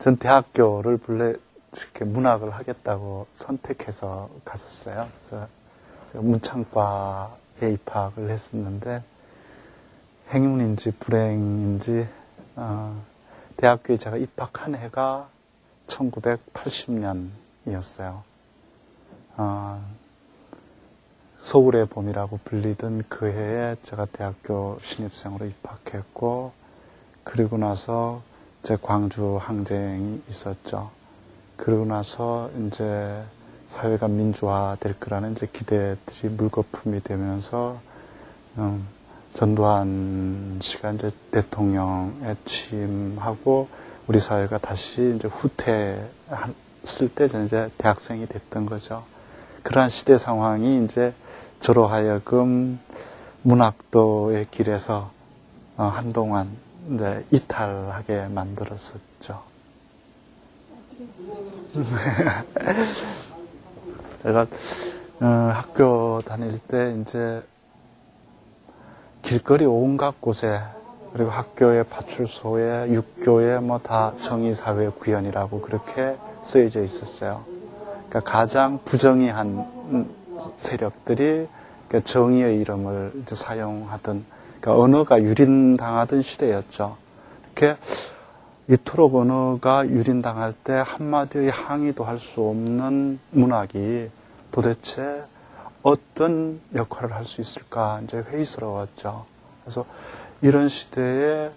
전 대학교를 본래 이렇게 문학을 하겠다고 선택해서 갔었어요. 그래서 문창과에 입학을 했었는데 행운인지 불행인지 대학교에 제가 입학한 해가 1980년이었어요. 서울의 봄이라고 불리던 그 해에 제가 대학교 신입생으로 입학했고, 그리고 나서 제 광주 항쟁이 있었죠. 그러고 나서 이제 사회가 민주화될 거라는 이제 기대들이 물거품이 되면서 전두환 씨가 이제 대통령에 취임하고 우리 사회가 다시 이제 후퇴했을 때 저는 이제 대학생이 됐던 거죠. 그러한 시대 상황이 이제 저로 하여금 문학도의 길에서 한동안 이제 이탈하게 만들었었죠. 제가 학교 다닐 때 이제 길거리 온갖 곳에, 그리고 학교의 파출소에, 육교에 뭐 다 정의사회구현이라고 그렇게 쓰여져 있었어요. 그러니까 가장 부정의한 세력들이 정의의 이름을 이제 사용하던, 그러니까 언어가 유린당하던 시대였죠. 이렇게 이토록 언어가 유린당할 때 한마디의 항의도 할 수 없는 문학이 도대체 어떤 역할을 할 수 있을까 이제 회의스러웠죠. 그래서 이런 시대에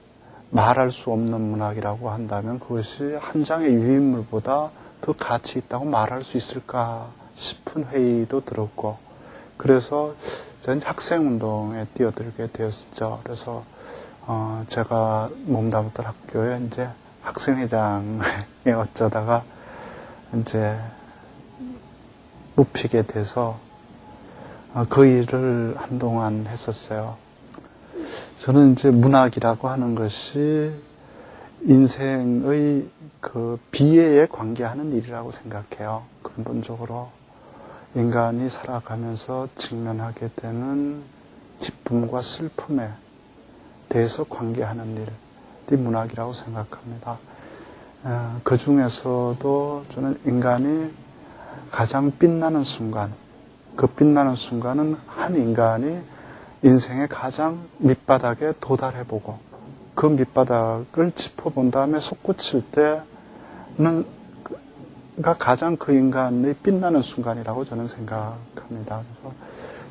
말할 수 없는 문학이라고 한다면 그것이 한 장의 유인물보다 더 가치 있다고 말할 수 있을까 싶은 회의도 들었고, 그래서 저는 학생운동에 뛰어들게 되었죠. 그래서 제가 몸담았던 학교에 이제 학생회장에 어쩌다가 이제 뽑히게 돼서 그 일을 한동안 했었어요. 저는 이제 문학이라고 하는 것이 인생의 그 비애에 관계하는 일이라고 생각해요. 근본적으로 인간이 살아가면서 직면하게 되는 기쁨과 슬픔에 대해서 관계하는 일이 문학이라고 생각합니다. 그 중에서도 저는 인간이 가장 빛나는 순간, 그 빛나는 순간은 한 인간이 인생의 가장 밑바닥에 도달해보고 그 밑바닥을 짚어본 다음에 솟구칠 때는 가 가장 그 인간의 빛나는 순간이라고 저는 생각합니다. 그래서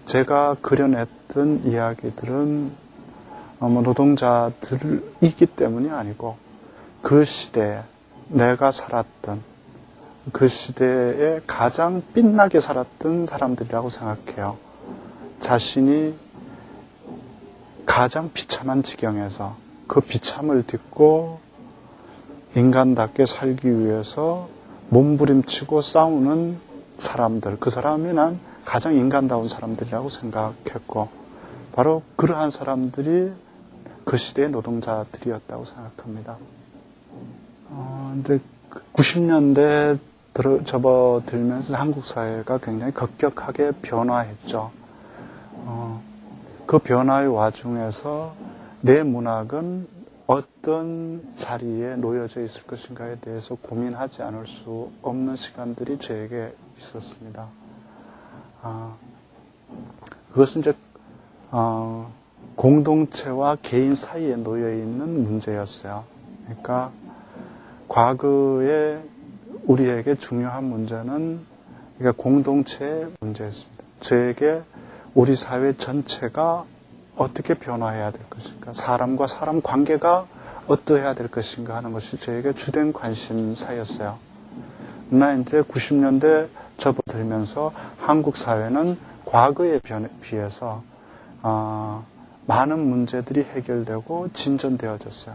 제가 그려냈던 이야기들은 노동자들이기 때문이 아니고 그 시대에 내가 살았던 그 시대에 가장 빛나게 살았던 사람들이라고 생각해요. 자신이 가장 비참한 지경에서 그 비참을 딛고 인간답게 살기 위해서 몸부림치고 싸우는 사람들, 그 사람이 난 가장 인간다운 사람들이라고 생각했고, 바로 그러한 사람들이 그 시대의 노동자들이었다고 생각합니다. 근데 90년대 접어들면서 한국 사회가 굉장히 급격하게 변화했죠. 그 변화의 와중에서 내 문학은 어떤 자리에 놓여져 있을 것인가에 대해서 고민하지 않을 수 없는 시간들이 저에게 있었습니다. 그것은 이제 공동체와 개인 사이에 놓여 있는 문제였어요. 그러니까 과거에 우리에게 중요한 문제는 그러니까 공동체의 문제였습니다. 저에게 우리 사회 전체가 어떻게 변화해야 될 것인가, 사람과 사람 관계가 어떠해야 될 것인가 하는 것이 저에게 주된 관심사였어요. 그러나 이제 90년대 접어들면서 한국 사회는 과거에 비해서 많은 문제들이 해결되고 진전되어졌어요.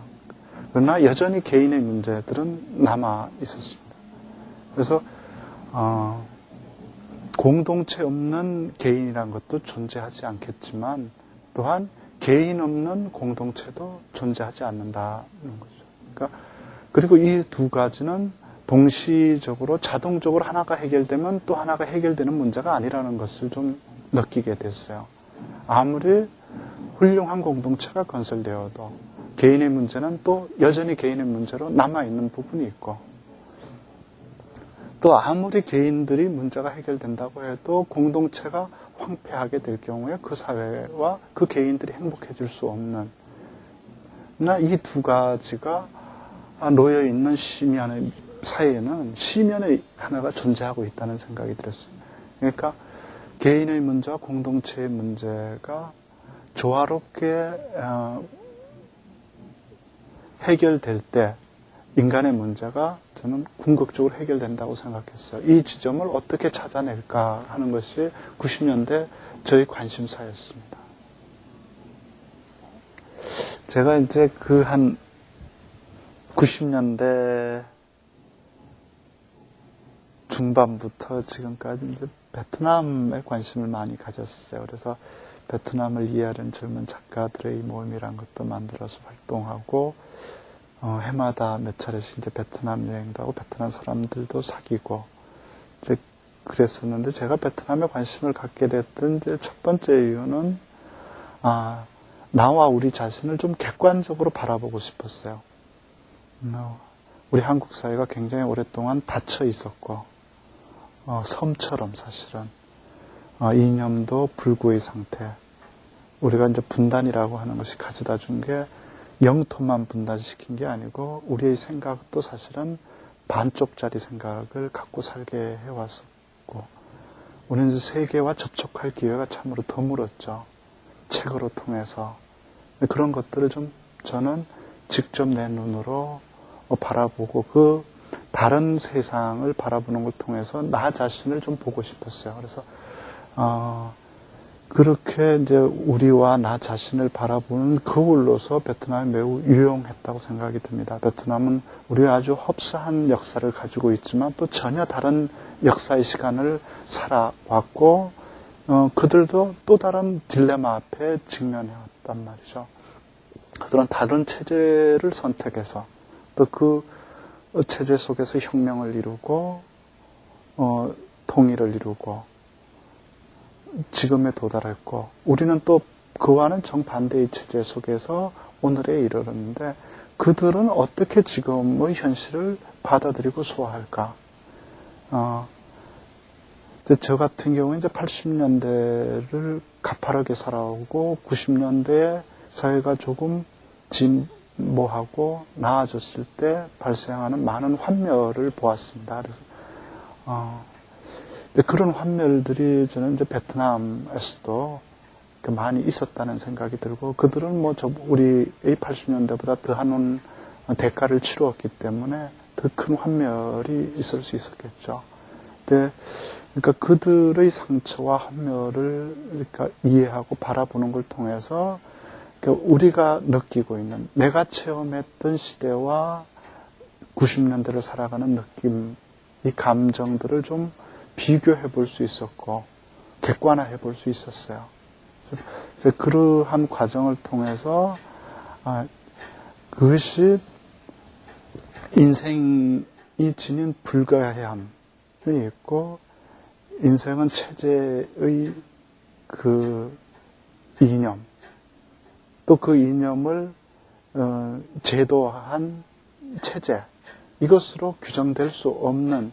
그러나 여전히 개인의 문제들은 남아 있었습니다. 그래서 공동체 없는 개인이란 것도 존재하지 않겠지만 또한 개인 없는 공동체도 존재하지 않는다는 거죠. 그러니까 그리고 이 두 가지는 동시적으로 자동적으로 하나가 해결되면 또 하나가 해결되는 문제가 아니라는 것을 좀 느끼게 됐어요. 아무리 훌륭한 공동체가 건설되어도 개인의 문제는 또 여전히 개인의 문제로 남아있는 부분이 있고, 또 아무리 개인들이 문제가 해결된다고 해도 공동체가 황폐하게 될 경우에 그 사회와 그 개인들이 행복해질 수 없는 이 두 가지가 놓여 있는 심연의 사이에는 심연의 하나가 존재하고 있다는 생각이 들었어요. 그러니까 개인의 문제와 공동체의 문제가 조화롭게 해결될 때 인간의 문제가 저는 궁극적으로 해결된다고 생각했어요. 이 지점을 어떻게 찾아낼까 하는 것이 90년대 저의 관심사였습니다. 제가 이제 한 90년대 중반부터 지금까지 이제 베트남에 관심을 많이 가졌어요. 그래서 베트남을 이해하는 젊은 작가들의 모임이라는 것도 만들어서 활동하고, 해마다 몇 차례씩 이제 베트남 여행도 하고, 베트남 사람들도 사귀고, 이제 그랬었는데, 제가 베트남에 관심을 갖게 됐던 이제 첫 번째 이유는, 나와 우리 자신을 좀 객관적으로 바라보고 싶었어요. 우리 한국 사회가 굉장히 오랫동안 닫혀 있었고, 섬처럼 사실은, 이념도 불구의 상태. 우리가 이제 분단이라고 하는 것이 가져다 준 게 영토만 분단시킨 게 아니고 우리의 생각도 사실은 반쪽짜리 생각을 갖고 살게 해왔었고 우리는 세계와 접촉할 기회가 참으로 드물었죠. 책으로 통해서. 그런 것들을 좀 저는 직접 내 눈으로 바라보고 그 다른 세상을 바라보는 걸 통해서 나 자신을 좀 보고 싶었어요. 그래서 그렇게 이제 우리와 나 자신을 바라보는 그걸로서 베트남이 매우 유용했다고 생각이 듭니다. 베트남은 우리와 아주 흡사한 역사를 가지고 있지만 또 전혀 다른 역사의 시간을 살아왔고 그들도 또 다른 딜레마 앞에 직면해왔단 말이죠. 그들은 다른 체제를 선택해서 또 그 체제 속에서 혁명을 이루고 통일을 이루고 지금에 도달했고 우리는 또 그와는 정반대의 체제 속에서 오늘에 이르렀는데 그들은 어떻게 지금의 현실을 받아들이고 소화할까? 저 같은 경우에 이제 80년대를 가파르게 살아오고 90년대에 사회가 조금 진보하고 나아졌을 때 발생하는 많은 환멸을 보았습니다. 그래서 그런 환멸들이 저는 이제 베트남에서도 많이 있었다는 생각이 들고 그들은 뭐 우리의 80년대보다 더한 대가를 치루었기 때문에 더 큰 환멸이 있을 수 있었겠죠. 그러니까 그들의 상처와 환멸을 그러니까 이해하고 바라보는 걸 통해서 그러니까 우리가 느끼고 있는 내가 체험했던 시대와 90년대를 살아가는 느낌, 이 감정들을 좀 비교해 볼 수 있었고 객관화해 볼 수 있었어요. 그래서 그러한 과정을 통해서 그것이 인생이 지닌 불가해함이 있고 인생은 체제의 그 이념 또 그 이념을 제도화한 체제 이것으로 규정될 수 없는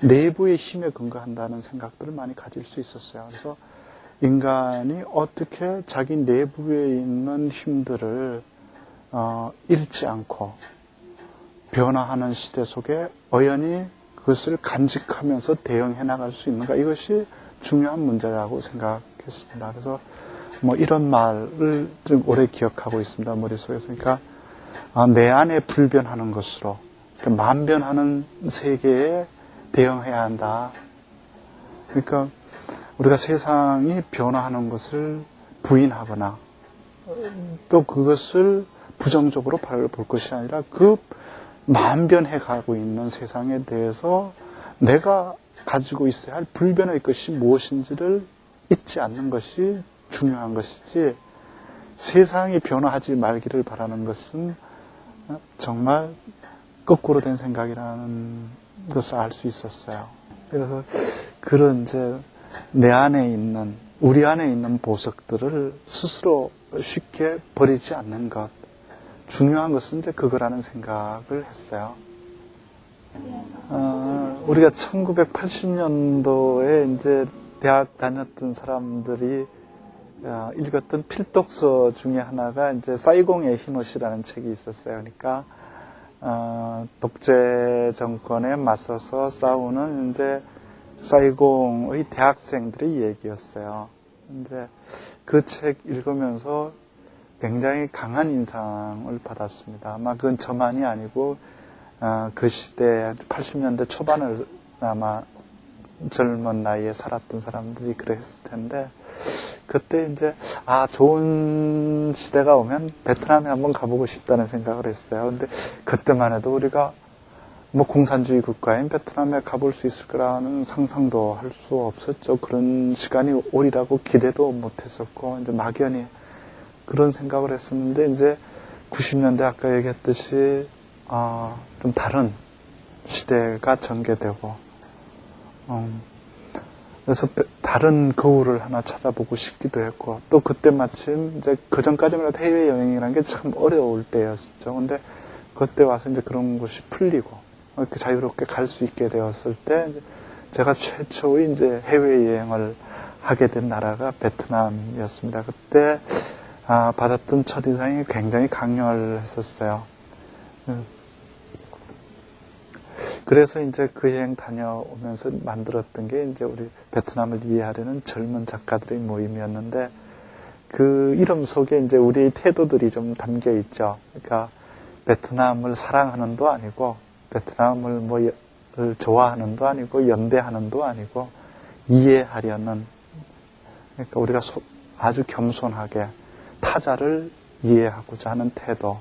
내부의 힘에 근거한다는 생각들을 많이 가질 수 있었어요. 그래서 인간이 어떻게 자기 내부에 있는 힘들을 잃지 않고 변화하는 시대 속에 어연히 그것을 간직하면서 대응해 나갈 수 있는가 이것이 중요한 문제라고 생각했습니다. 그래서 뭐 이런 말을 좀 오래 기억하고 있습니다. 머릿속에서. 그러니까 내 안에 불변하는 것으로 만변하는 세계에 대응해야 한다. 그러니까 우리가 세상이 변화하는 것을 부인하거나 또 그것을 부정적으로 바라볼 것이 아니라 그 만변해 가고 있는 세상에 대해서 내가 가지고 있어야 할 불변의 것이 무엇인지를 잊지 않는 것이 중요한 것이지 세상이 변화하지 말기를 바라는 것은 정말 거꾸로 된 생각이라는 것을 알 수 있었어요. 그래서 그런 이제 내 안에 있는 우리 안에 있는 보석들을 스스로 쉽게 버리지 않는 것 중요한 것은 이제 그거라는 생각을 했어요. 우리가 1980년도에 이제 대학 다녔던 사람들이 읽었던 필독서 중에 하나가 이제 사이공의 힘옷이라는 책이 있었어요. 그러니까 독재 정권에 맞서서 싸우는 이제 사이공의 대학생들의 얘기였어요. 이제 그 책 읽으면서 굉장히 강한 인상을 받았습니다. 아마 그건 저만이 아니고 그 시대 80년대 초반을 아마 젊은 나이에 살았던 사람들이 그랬을 텐데 그때 이제 좋은 시대가 오면 베트남에 한번 가보고 싶다는 생각을 했어요. 근데 그때만 해도 우리가 뭐 공산주의 국가인 베트남에 가볼 수 있을 거라는 상상도 할 수 없었죠. 그런 시간이 오리라고 기대도 못했었고 이제 막연히 그런 생각을 했었는데 이제 90년대 아까 얘기했듯이 좀 다른 시대가 전개되고 그래서 다른 거울을 하나 찾아보고 싶기도 했고 또 그때 마침 이제 그 전까지만 해도 해외여행이라는 게 참 어려울 때였죠. 근데 그때 와서 이제 그런 것이 풀리고 이렇게 자유롭게 갈 수 있게 되었을 때 제가 최초의 이제 해외여행을 하게 된 나라가 베트남이었습니다. 그때 받았던 첫인상이 굉장히 강렬했었어요. 그래서 이제 그 여행 다녀오면서 만들었던 게 이제 우리 베트남을 이해하려는 젊은 작가들의 모임이었는데 그 이름 속에 이제 우리의 태도들이 좀 담겨 있죠. 그러니까 베트남을 사랑하는도 아니고 베트남을 좋아하는도 아니고 연대하는도 아니고 이해하려는 그러니까 우리가 아주 겸손하게 타자를 이해하고자 하는 태도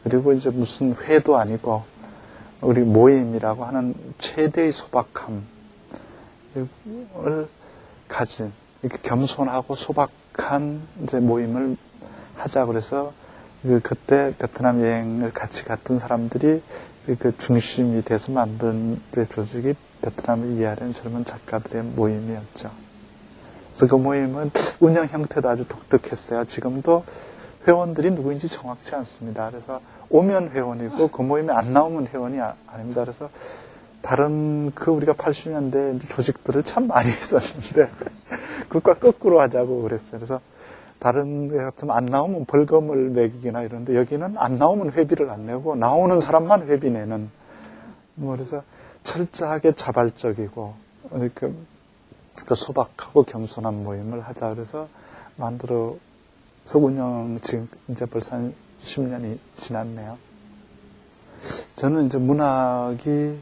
그리고 이제 무슨 회도 아니고 우리 모임이라고 하는 최대의 소박함을 가진 이렇게 겸손하고 소박한 이제 모임을 하자 그래서 그때 베트남 여행을 같이 갔던 사람들이 그 중심이 돼서 만든 조직이 베트남을 이해하려는 젊은 작가들의 모임이었죠. 그래서 그 모임은 운영 형태도 아주 독특했어요. 지금도 회원들이 누구인지 정확치 않습니다. 그래서 오면 회원이고 그 모임에 안 나오면 회원이 아닙니다. 그래서 다른 우리가 80년대 조직들을 참 많이 했었는데 그것과 거꾸로 하자고 그랬어요. 그래서 다른 데 같으면 안 나오면 벌금을 매기거나 이러는데 여기는 안 나오면 회비를 안 내고 나오는 사람만 회비 내는 그래서 철저하게 자발적이고 이렇게 소박하고 겸손한 모임을 하자 그래서 만들어서 운영 지금 이제 벌써 한 10년이 지났네요. 저는 이제 문학이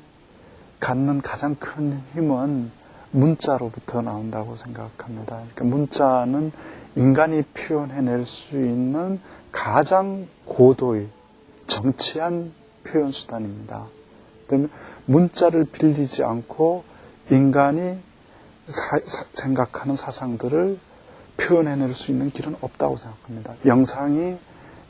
갖는 가장 큰 힘은 문자로부터 나온다고 생각합니다. 그러니까 문자는 인간이 표현해낼 수 있는 가장 고도의 정치한 표현 수단입니다. 그러면 문자를 빌리지 않고 인간이 생각하는 사상들을 표현해낼 수 있는 길은 없다고 생각합니다. 영상이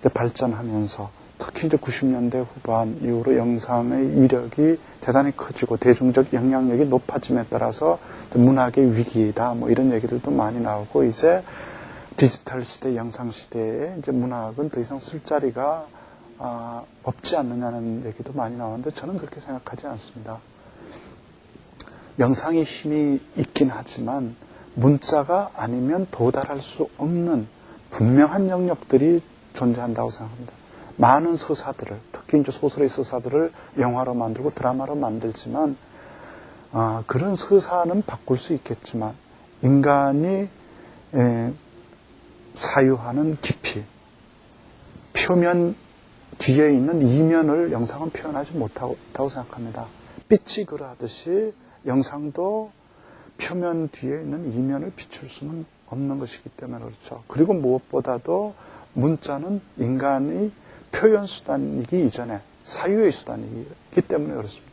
발전하면서 특히 이제 90년대 후반 이후로 영상의 위력이 대단히 커지고 대중적 영향력이 높아짐에 따라서 문학의 위기다 이런 얘기들도 많이 나오고 이제 디지털 시대, 영상 시대에 이제 문학은 더 이상 쓸 자리가 없지 않느냐는 얘기도 많이 나오는데 저는 그렇게 생각하지 않습니다. 영상의 힘이 있긴 하지만 문자가 아니면 도달할 수 없는 분명한 영역들이 존재한다고 생각합니다. 많은 서사들을, 특히 이제 소설의 서사들을 영화로 만들고 드라마로 만들지만 그런 서사는 바꿀 수 있겠지만 인간이 사유하는 깊이, 표면 뒤에 있는 이면을 영상은 표현하지 못하고 생각합니다. 빛이 그러하듯이 영상도 표면 뒤에 있는 이면을 비출 수는 없는 것이기 때문에 그렇죠. 그리고 무엇보다도 문자는 인간의 표현 수단이기 이전에 사유의 수단이기 때문에 그렇습니다.